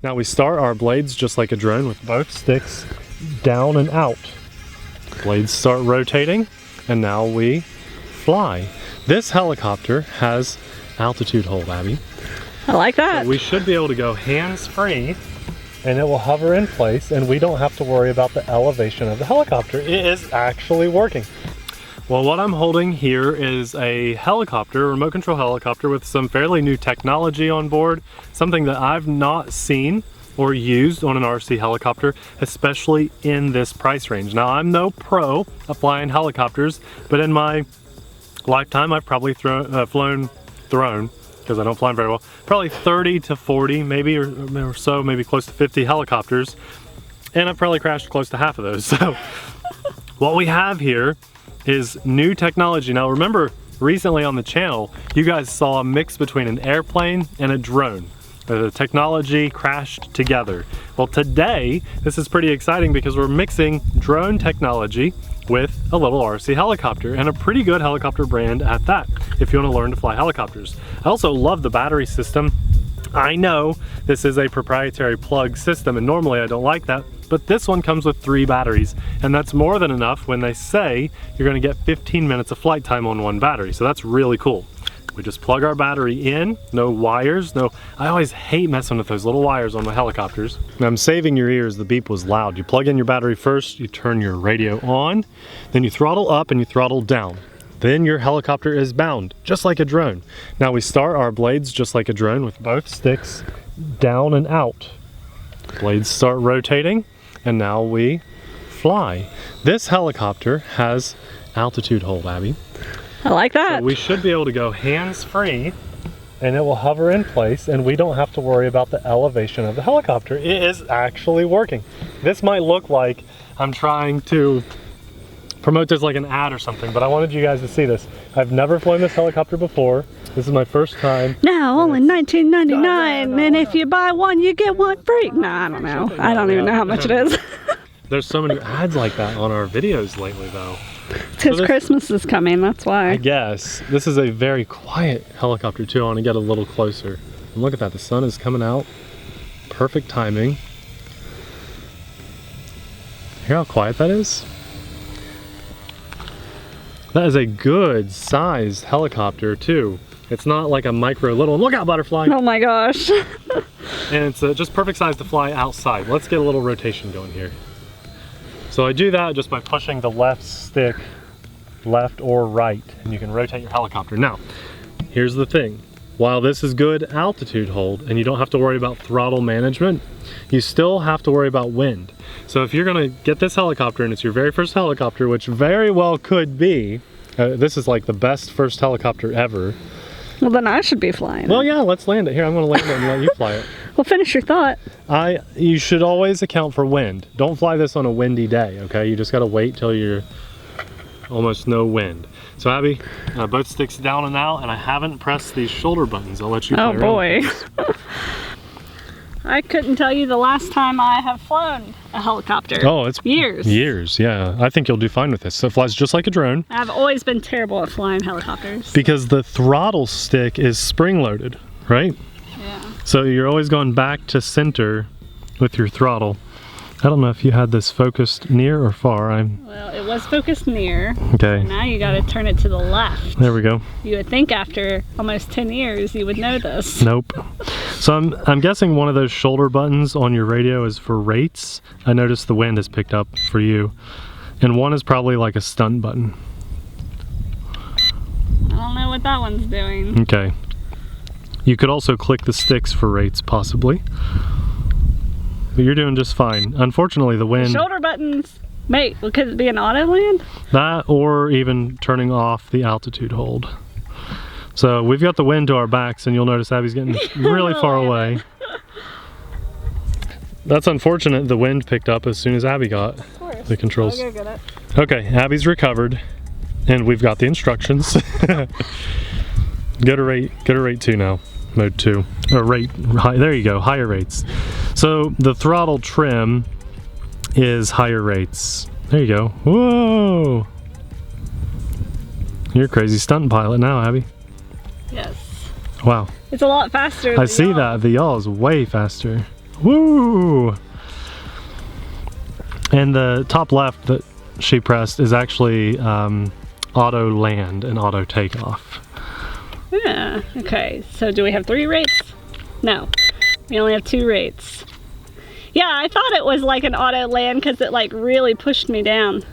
Now we start our blades just like a drone with both sticks down and out. Blades start rotating, and now we fly. This helicopter has altitude hold, Abby. I like that. So we should be able to go hands-free, and it will hover in place, and we don't have to worry about the elevation of the helicopter. It is actually working. Well, what I'm holding here is a helicopter, remote control helicopter with some fairly new technology on board, something that I've not seen or used on an RC helicopter, especially in this price range. Now, I'm no pro at flying helicopters, but in my lifetime, I've probably thrown, because I don't fly them very well, probably 30 to 40, maybe or so, maybe close to 50 helicopters, and I've probably crashed close to half of those. So what we have here is new technology. Now remember, recently on the channel, you guys saw a mix between an airplane and a drone. The technology crashed together. Well, today, this is pretty exciting because we're mixing drone technology with a little RC helicopter, and a pretty good helicopter brand at that, if you want to learn to fly helicopters. I also love the battery system. I know this is a proprietary plug system, and normally I don't like that, but this one comes with 3 batteries, and that's more than enough when they say you're going to get 15 minutes of flight time on one battery, so that's really cool. We just plug our battery in, no wires, I always hate messing with those little wires on my helicopters. Now, I'm saving your ears, the beep was loud. You plug in your battery first, you turn your radio on, then you throttle up and you throttle down. Then your helicopter is bound, just like a drone. Now we start our blades just like a drone with both sticks down and out. Blades start rotating, and now we fly. This helicopter has altitude hold, Abby. I like that. So we should be able to go hands-free, and it will hover in place, and we don't have to worry about the elevation of the helicopter. It is actually working. This might look like I'm trying to promote this like an ad or something, but I wanted you guys to see this. I've never flown this helicopter before. This is my first time. Now, only $19.99, and if you buy one, you get one free. No, I don't know. I don't even know how much it is. There's so many ads like that on our videos lately, though. Because Christmas is coming, that's why. I guess. This is a very quiet helicopter, too. I want to get a little closer. And look at that. The sun is coming out. Perfect timing. Hear how quiet that is? That is a good sized helicopter, too. It's not like a micro little. Look out, butterfly! Oh my gosh. And it's just perfect size to fly outside. Let's get a little rotation going here. So I do that just by pushing the left stick, left or right, and you can rotate your helicopter. Now, here's the thing. While this is good altitude hold, and you don't have to worry about throttle management, you still have to worry about wind. So if you're gonna get this helicopter, and it's your very first helicopter, which very well could be, this is like the best first helicopter ever. Well, then I should be flying. Well, yeah, let's land it. Here, I'm gonna land it and let you fly it. Well, finish your thought. You should always account for wind. Don't fly this on a windy day, okay? You just gotta wait till you're almost no wind. So Abby, both sticks down and out, and I haven't pressed these shoulder buttons. I'll let you play around. Oh boy. I couldn't tell you the last time I have flown a helicopter. Oh, it's years. Years, yeah. I think you'll do fine with this. So it flies just like a drone. I've always been terrible at flying helicopters. Because the throttle stick is spring-loaded, right? Yeah. So you're always going back to center with your throttle. I don't know if you had this focused near or far. Well, it was focused near. Okay. So now you got to turn it to the left. There we go. You would think after almost 10 years you would know this. Nope. So I'm guessing one of those shoulder buttons on your radio is for rates. I noticed the wind has picked up for you. And one is probably like a stunt button. I don't know what that one's doing. Okay. You could also click the sticks for rates, possibly. But you're doing just fine. Unfortunately, the wind... Shoulder buttons, mate, could it be an auto land? That, or even turning off the altitude hold. So we've got the wind to our backs, and you'll notice Abby's getting really far away. That's unfortunate. The wind picked up as soon as Abby got the controls. I'll go get it. Okay, Abby's recovered, and we've got the instructions. Go to rate 2 now. Mode 2, or rate, there you go, higher rates. So the throttle trim is higher rates. There you go. Whoa! You're a crazy stunt pilot now, Abby. Yes. Wow. It's a lot faster. I see that. The yaw is way faster. Woo! And the top left that she pressed is actually auto land and auto takeoff. Yeah, okay. So do we have 3 rates? No, we only have 2 rates. Yeah, I thought it was like an auto land because it like really pushed me down.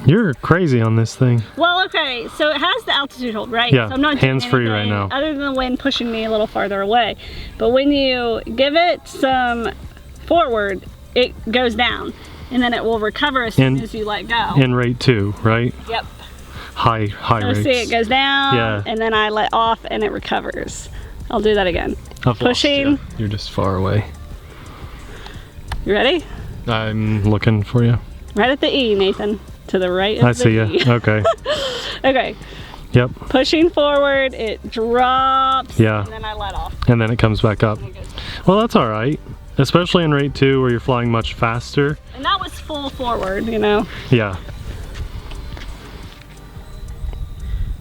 You're crazy on this thing. Well, okay, so it has the altitude hold, right? Yeah, so I'm not doing hands-free right anything now. other than the wind pushing me a little farther away. But when you give it some forward, it goes down. And then it will recover as soon as you let go. In rate 2, right? Yep. High So rates. see, it goes down, Yeah. and then I let off, and it recovers. I'll do that again. I've Pushing. lost you. You're just far away. You ready? I'm looking for you. Right at the E, Nathan. To the right of I the see you. E. Okay. Okay. Yep. Pushing forward, it drops, Yeah. and then I let off. And then it comes back up. Well, that's all right. Especially in rate 2 where you're flying much faster. And that was full forward, you know. Yeah.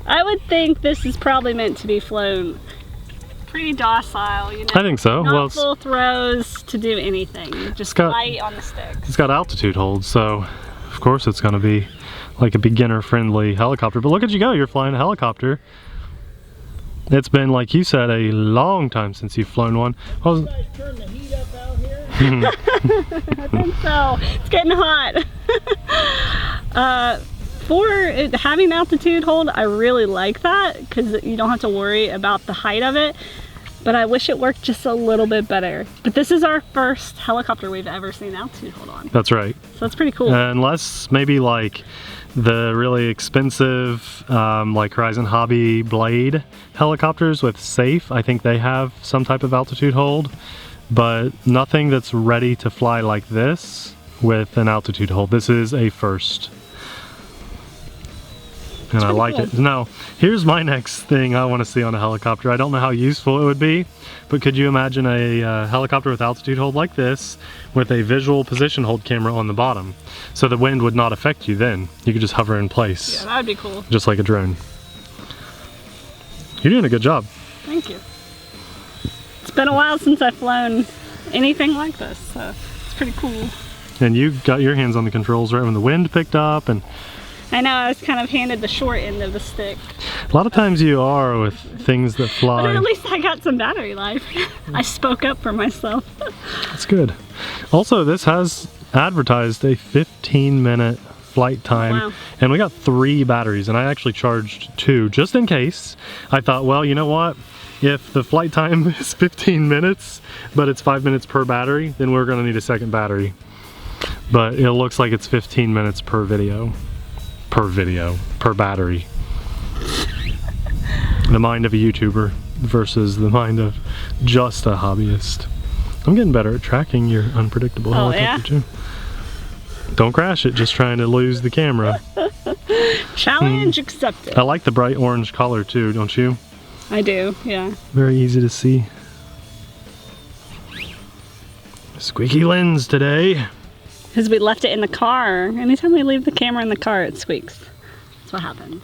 I would think this is probably meant to be flown pretty docile, you know. I think so. Not Well, full throws to do anything. Just light on the sticks. it's got altitude hold, so of course it's going to be like a beginner-friendly helicopter. But look at you go, you're flying a helicopter. It's been, like you said, a long time since you've flown one. You guys turn the heat up out here? I think so. It's getting hot. For it having altitude hold, I really like that because you don't have to worry about the height of it. But I wish it worked just a little bit better. But this is our first helicopter we've ever seen altitude hold on. That's right. So that's pretty cool. Unless maybe like the really expensive like Horizon Hobby Blade helicopters with Safe, I think they have some type of altitude hold, but nothing that's ready to fly like this with an altitude hold. This is a first. And I like it. Now, here's my next thing I want to see on a helicopter. I don't know how useful it would be, but could you imagine a helicopter with altitude hold like this with a visual position hold camera on the bottom? So the wind would not affect you then. You could just hover in place. Yeah, that would be cool. Just like a drone. You're doing a good job. Thank you. It's been a while since I've flown anything like this, so it's pretty cool. And you got your hands on the controls right when the wind picked up, and I know, I was kind of handed the short end of the stick. a lot of times you are with things that fly. But at least I got some battery life. I spoke up for myself. That's good. Also, this has advertised a 15-minute flight time. Wow. And we got 3 batteries, and I actually charged 2 just in case. I thought, well, you know what? If the flight time is 15 minutes, but it's 5 minutes per battery, then we're gonna need a second battery. But it looks like it's 15 minutes per video. Per battery. The mind of a YouTuber versus the mind of just a hobbyist. I'm getting better at tracking your unpredictable helicopter too. Don't crash it, just trying to lose the camera. Challenge accepted. I like the bright orange color too, don't you? I do, yeah. Very easy to see. Squeaky lens today. Because we left it in the car. Anytime we leave the camera in the car, it squeaks. That's what happens.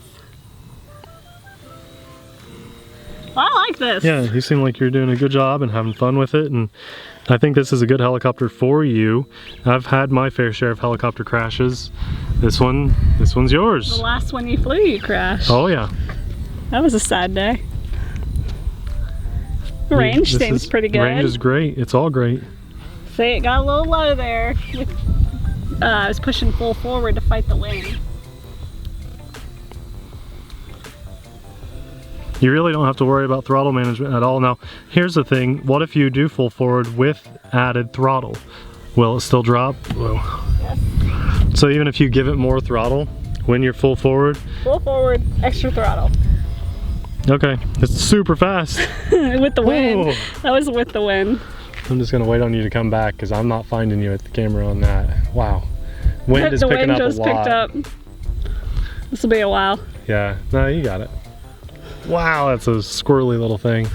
Well, I like this. Yeah, you seem like you're doing a good job and having fun with it, and I think this is a good helicopter for you. I've had my fair share of helicopter crashes. This one's yours. The last one you flew, you crashed. Oh yeah. That was a sad day. Range seems pretty good. Range is great. It's all great. See, it got a little low there. I was pushing full forward to fight the wind. You really don't have to worry about throttle management at all. Now, here's the thing. What if you do full forward with added throttle? Will it still drop? Whoa. Yes. So even if you give it more throttle when you're full forward? Full forward, extra throttle. Okay, it's super fast. With the wind. Whoa. That was with the wind. I'm just gonna wait on you to come back because I'm not finding you at the camera on that. Wow. Wind is picking up a lot. The wind just picked up. This will be a while. Yeah, no, you got it. Wow, that's a squirrely little thing.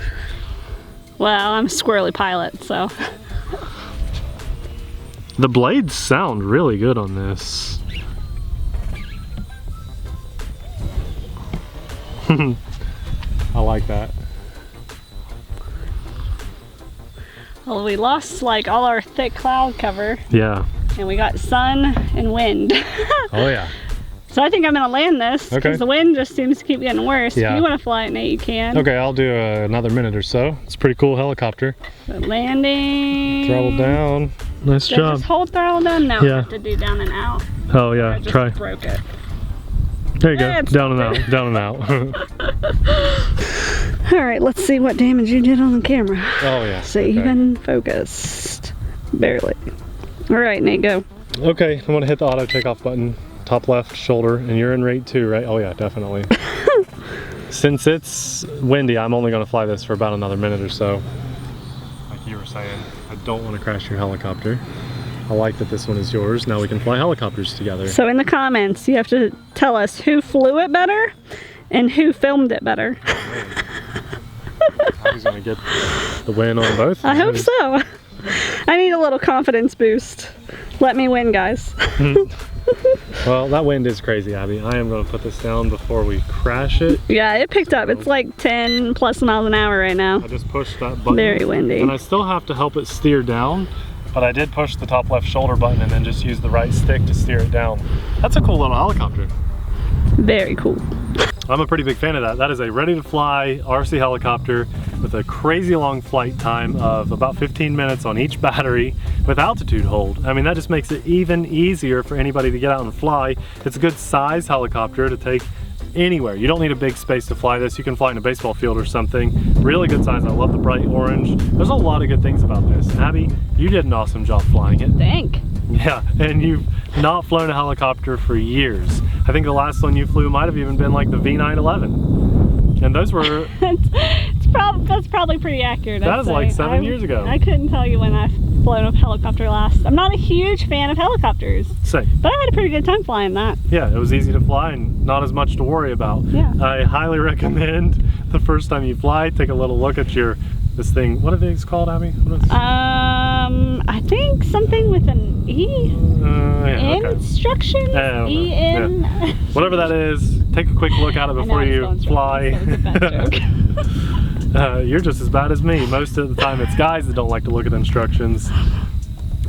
Well, I'm a squirrely pilot, so. The blades sound really good on this. I like that. Well, we lost like all our thick cloud cover Yeah. and we got sun and wind. Oh yeah. So I think I'm gonna land this because Okay. the wind just seems to keep getting worse. Yeah. If you want to fly it, Nate, you can. Okay, I'll do another minute or so. It's a pretty cool helicopter. So landing. Throttle down. Nice Did I job. just hold throttle down? No, Yeah. I have to do down and out. Oh I yeah, just try. broke it. There you go. It's Down and out. Down and out. All right, let's see what damage you did on the camera. Oh yeah. So okay. even focused, barely. All right, Nate, go. Okay, I'm gonna hit the auto takeoff button, top left shoulder, and you're in rate 2, right? Oh yeah, definitely. Since it's windy, I'm only gonna fly this for about another minute or so. Like you were saying, I don't want to crash your helicopter. I like that this one is yours. Now we can fly helicopters together. So in the comments, you have to tell us who flew it better and who filmed it better. He's gonna get the win on both. I hope so. I need a little confidence boost. Let me win, guys. Well, that wind is crazy, Abby. I am going to put this down before we crash it. Yeah, it picked up. It's like 10 plus miles an hour right now. I just pushed that button. Very windy. And I still have to help it steer down, but I did push the top left shoulder button and then just use the right stick to steer it down. That's a cool little helicopter. Very cool. I'm a pretty big fan of that. That is a ready-to-fly RC helicopter with a crazy long flight time of about 15 minutes on each battery with altitude hold. I mean, that just makes it even easier for anybody to get out and fly. It's a good size helicopter to take anywhere. You don't need a big space to fly this. You can fly in a baseball field or something. Really good size. I love the bright orange. There's a lot of good things about this. Abby, you did an awesome job flying it. Thank. Yeah, and you've not flown a helicopter for years. I think the last one you flew might have even been like the V911. And those were... That's probably pretty accurate. That was like 7 years ago. I couldn't tell you when I've flown a helicopter last. I'm not a huge fan of helicopters, Same. but I had a pretty good time flying that. Yeah, it was easy to fly and not as much to worry about. Yeah. I highly recommend the first time you fly, take a little look at this thing. What are these called, Abby? What is I think something with an E. yeah, okay. Instructions? I don't know. E-N? Yeah. Whatever that is, take a quick look at it before you fly. You're just as bad as me. Most of the time it's guys that don't like to look at instructions.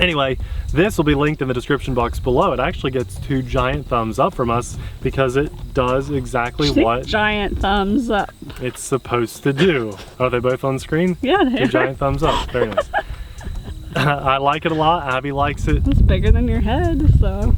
Anyway, this will be linked in the description box below. It actually gets 2 giant thumbs up from us because it does exactly what giant thumbs up. it's supposed to do. Are they both on screen? Yeah, they 2 are. giant thumbs up. Very nice. I like it a lot. Abby likes it. It's bigger than your head, so.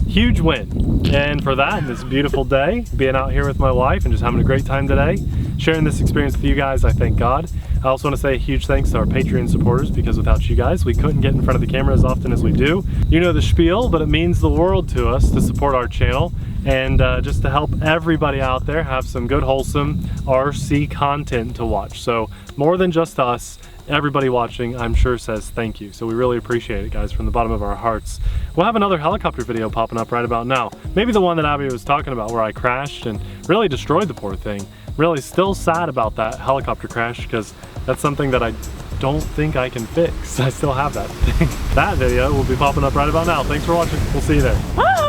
Huge win. And for that, this beautiful day, being out here with my wife and just having a great time today, sharing this experience with you guys, I thank God. I also want to say a huge thanks to our Patreon supporters, because without you guys, we couldn't get in front of the camera as often as we do. You know the spiel, but it means the world to us to support our channel and just to help everybody out there have some good, wholesome RC content to watch. So more than just us, everybody watching, I'm sure, says thank you. So we really appreciate it, guys, from the bottom of our hearts. We'll have another helicopter video popping up right about now. Maybe the one that Abby was talking about where I crashed and really destroyed the poor thing. Really still sad about that helicopter crash because that's something that I don't think I can fix. I still have that thing. That video will be popping up right about now. Thanks for watching. We'll see you there. Bye!